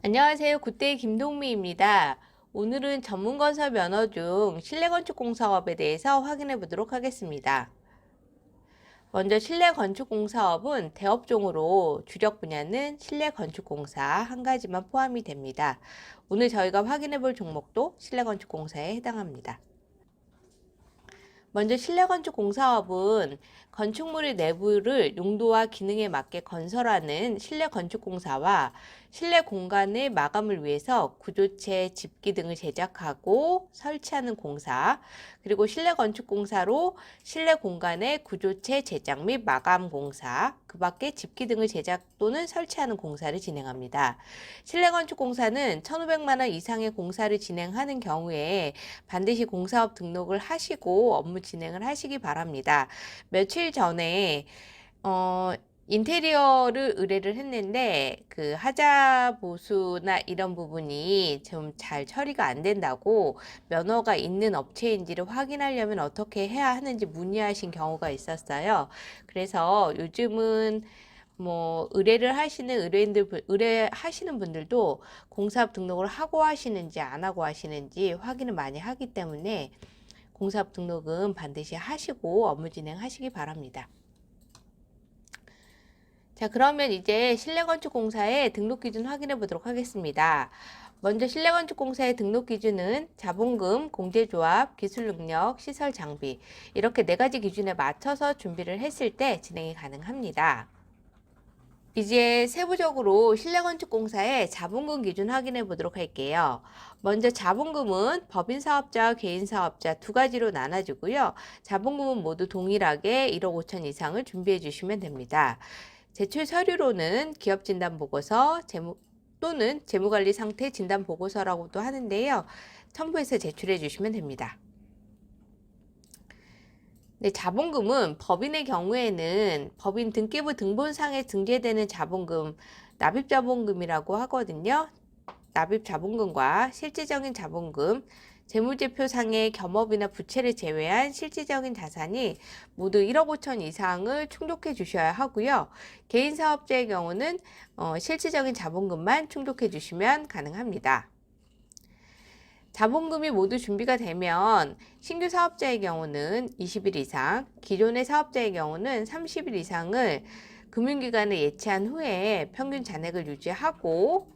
안녕하세요. 굿데이 김동미입니다. 오늘은 전문건설 면허 중 실내건축공사업에 대해서 확인해 보도록 하겠습니다. 먼저 실내건축공사업은 대업종으로 주력 분야는 실내건축공사 한 가지만 포함이 됩니다. 오늘 저희가 확인해 볼 종목도 실내건축공사에 해당합니다. 먼저 실내건축 공사업은 건축물의 내부를 용도와 기능에 맞게 건설하는 실내건축공사와 실내 공간의 마감을 위해서 구조체, 집기 등을 제작하고 설치하는 공사, 그리고 실내건축공사로 실내 공간의 구조체 제작 및 마감 공사, 그 밖에 집기 등을 제작 또는 설치하는 공사를 진행합니다. 실내건축공사는 1,500만 원 이상의 공사를 진행하는 경우에 반드시 공사업 등록을 하시고 업무 진행을 하시기 바랍니다. 며칠 전에 인테리어를 의뢰를 했는데 그 하자 보수나 이런 부분이 좀 잘 처리가 안 된다고 면허가 있는 업체인지를 확인하려면 어떻게 해야 하는지 문의하신 경우가 있었어요. 그래서 요즘은 의뢰를 하시는 의뢰하시는 분들도 공사업 등록을 하고 하시는지 안 하고 하시는지 확인을 많이 하기 때문에 공사업 등록은 반드시 하시고 업무 진행하시기 바랍니다. 자, 그러면 이제 실내건축공사의 등록 기준 확인해 보도록 하겠습니다. 먼저 실내건축공사의 등록 기준은 자본금, 공제조합, 기술능력, 시설 장비 이렇게 4가지 기준에 맞춰서 준비를 했을 때 진행이 가능합니다. 이제 세부적으로 실내건축공사의 자본금 기준 확인해 보도록 할게요. 먼저 자본금은 법인사업자와 개인사업자 2가지로 나눠지고요. 자본금은 모두 동일하게 1억 5천 이상을 준비해 주시면 됩니다. 제출 서류로는 기업진단보고서 또는 재무관리 상태 진단보고서라고도 하는데요. 첨부해서 제출해 주시면 됩니다. 네, 자본금은 법인의 경우에는 법인 등기부 등본상에 등재되는 자본금, 납입자본금이라고 하거든요. 납입자본금과 실질적인 자본금, 재무제표상의 겸업이나 부채를 제외한 실질적인 자산이 모두 1억 5천 이상을 충족해 주셔야 하고요. 개인사업자의 경우는 실질적인 자본금만 충족해 주시면 가능합니다. 자본금이 모두 준비가 되면 신규 사업자의 경우는 20일 이상, 기존의 사업자의 경우는 30일 이상을 금융기관에 예치한 후에 평균 잔액을 유지하고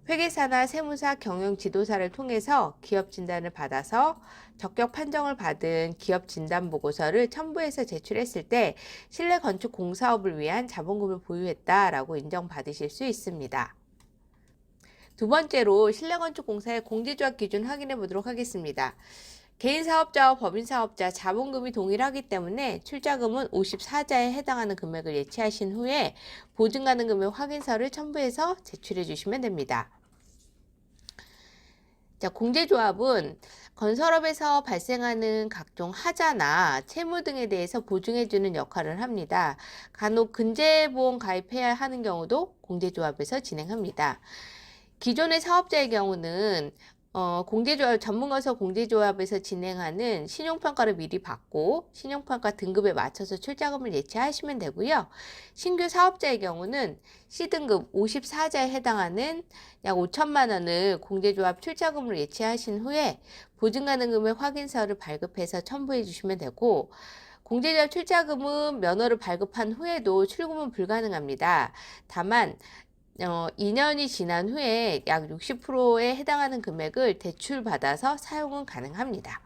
회계사나 세무사, 경영지도사를 통해서 기업 진단을 받아서 적격 판정을 받은 기업 진단 보고서를 첨부해서 제출했을 때 실내 건축 공사업을 위한 자본금을 보유했다라고 인정받으실 수 있습니다. 두 번째로 실내건축공사의 공제조합 기준 확인해 보도록 하겠습니다. 개인사업자와 법인사업자 자본금이 동일하기 때문에 출자금은 54자에 해당하는 금액을 예치하신 후에 보증가능 금액 확인서를 첨부해서 제출해 주시면 됩니다. 자, 공제조합은 건설업에서 발생하는 각종 하자나 채무 등에 대해서 보증해주는 역할을 합니다. 간혹 근제보험 가입해야 하는 경우도 공제조합에서 진행합니다. 기존의 사업자의 경우는 공제조합 전문건설 공제조합에서 진행하는 신용평가를 미리 받고 신용평가 등급에 맞춰서 출자금을 예치하시면 되고요. 신규 사업자의 경우는 C등급 54자에 해당하는 약 5천만 원을 공제조합 출자금으로 예치하신 후에 보증가능금액 확인서를 발급해서 첨부해 주시면 되고 공제조합 출자금은 면허를 발급한 후에도 출금은 불가능합니다. 다만 2년이 지난 후에 약 60%에 해당하는 금액을 대출받아서 사용은 가능합니다.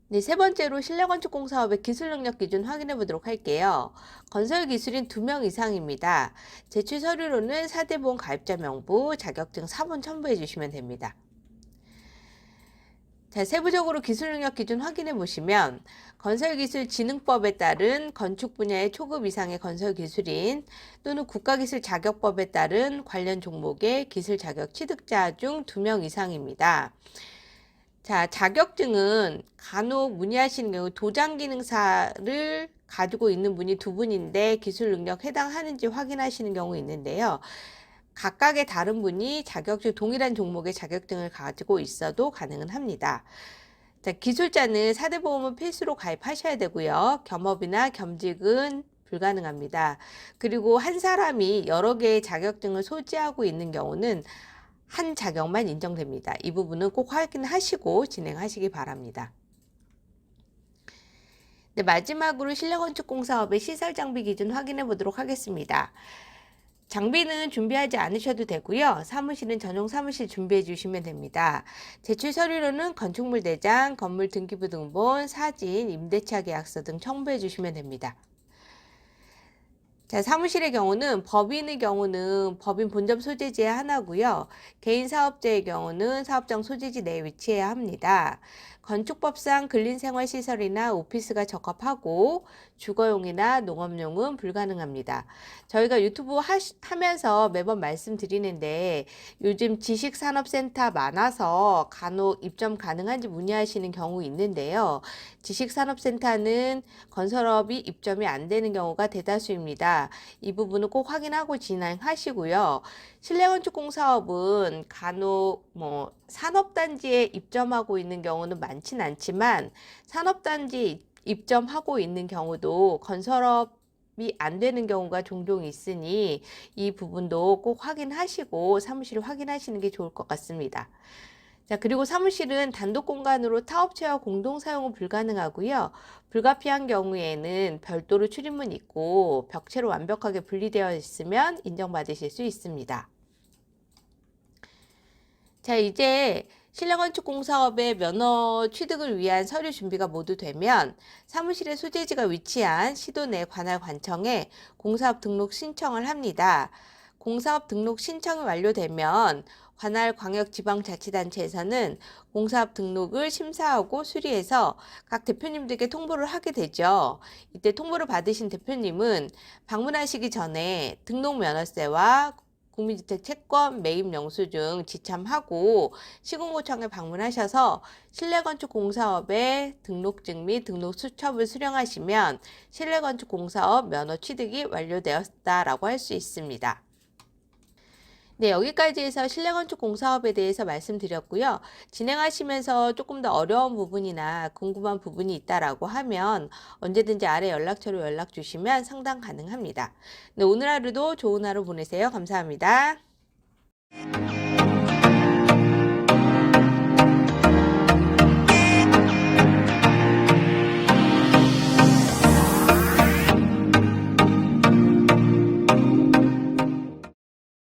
네, 세 번째로 실내건축공사업의 기술능력 기준 확인해 보도록 할게요. 건설기술인 2명 이상입니다. 제출 서류로는 4대 보험 가입자 명부, 자격증 사본 첨부해 주시면 됩니다. 자, 세부적으로 기술능력 기준 확인해 보시면 건설기술진흥법에 따른 건축 분야의 초급 이상의 건설기술인 또는 국가기술 자격법에 따른 관련 종목의 기술 자격 취득자 중 2명 이상입니다. 자, 자격증은 간혹 문의하시는 경우 도장기능사를 가지고 있는 분이 2분인데 기술능력 해당하는지 확인하시는 경우 있는데요. 각각의 다른 분이 자격증 동일한 종목의 자격증을 가지고 있어도 가능은 합니다. 자, 기술자는 4대 보험은 필수로 가입하셔야 되고요. 겸업이나 겸직은 불가능합니다. 그리고 한 사람이 여러 개의 자격증을 소지하고 있는 경우는 한 자격만 인정됩니다. 이 부분은 꼭 확인하시고 진행하시기 바랍니다. 네, 마지막으로 실내건축공사업의 시설장비 기준 확인해 보도록 하겠습니다. 장비는 준비하지 않으셔도 되고요. 사무실은 전용 사무실 준비해 주시면 됩니다. 제출 서류로는 건축물 대장, 건물 등기부 등본, 사진, 임대차 계약서 등 첨부해 주시면 됩니다. 자, 사무실의 경우는 법인의 경우는 법인 본점 소재지에 하나고요. 개인 사업자의 경우는 사업장 소재지 내에 위치해야 합니다. 건축법상 근린생활시설이나 오피스가 적합하고 주거용이나 농업용은 불가능합니다. 저희가 유튜브 하면서 매번 말씀드리는데 요즘 지식산업센터 많아서 간혹 입점 가능한지 문의하시는 경우 있는데요. 지식산업센터는 건설업이 입점이 안 되는 경우가 대다수입니다. 이 부분은 꼭 확인하고 진행하시고요. 실내건축공사업은 간혹 산업단지에 입점하고 있는 경우는 많진 않지만 산업단지 입점하고 있는 경우도 건설업이 안 되는 경우가 종종 있으니 이 부분도 꼭 확인하시고 사무실을 확인하시는 게 좋을 것 같습니다. 자, 그리고 사무실은 단독 공간으로 타업체와 공동 사용은 불가능하고요. 불가피한 경우에는 별도로 출입문 있고 벽체로 완벽하게 분리되어 있으면 인정받으실 수 있습니다. 자, 이제 실내건축공사업의 면허 취득을 위한 서류 준비가 모두 되면 사무실의 소재지가 위치한 시도 내 관할 관청에 공사업 등록 신청을 합니다. 공사업 등록 신청이 완료되면 관할 광역지방자치단체에서는 공사업 등록을 심사하고 수리해서 각 대표님들께 통보를 하게 되죠. 이때 통보를 받으신 대표님은 방문하시기 전에 등록면허세와 국민주택 채권 매입 영수증 지참하고 시군구청에 방문하셔서 실내건축공사업의 등록증 및 등록 수첩을 수령하시면 실내건축공사업 면허 취득이 완료되었다라고 할 수 있습니다. 네, 여기까지 해서 실내건축공사업에 대해서 말씀드렸고요. 진행하시면서 조금 더 어려운 부분이나 궁금한 부분이 있다라고 하면 언제든지 아래 연락처로 연락 주시면 상담 가능합니다. 네, 오늘 하루도 좋은 하루 보내세요. 감사합니다.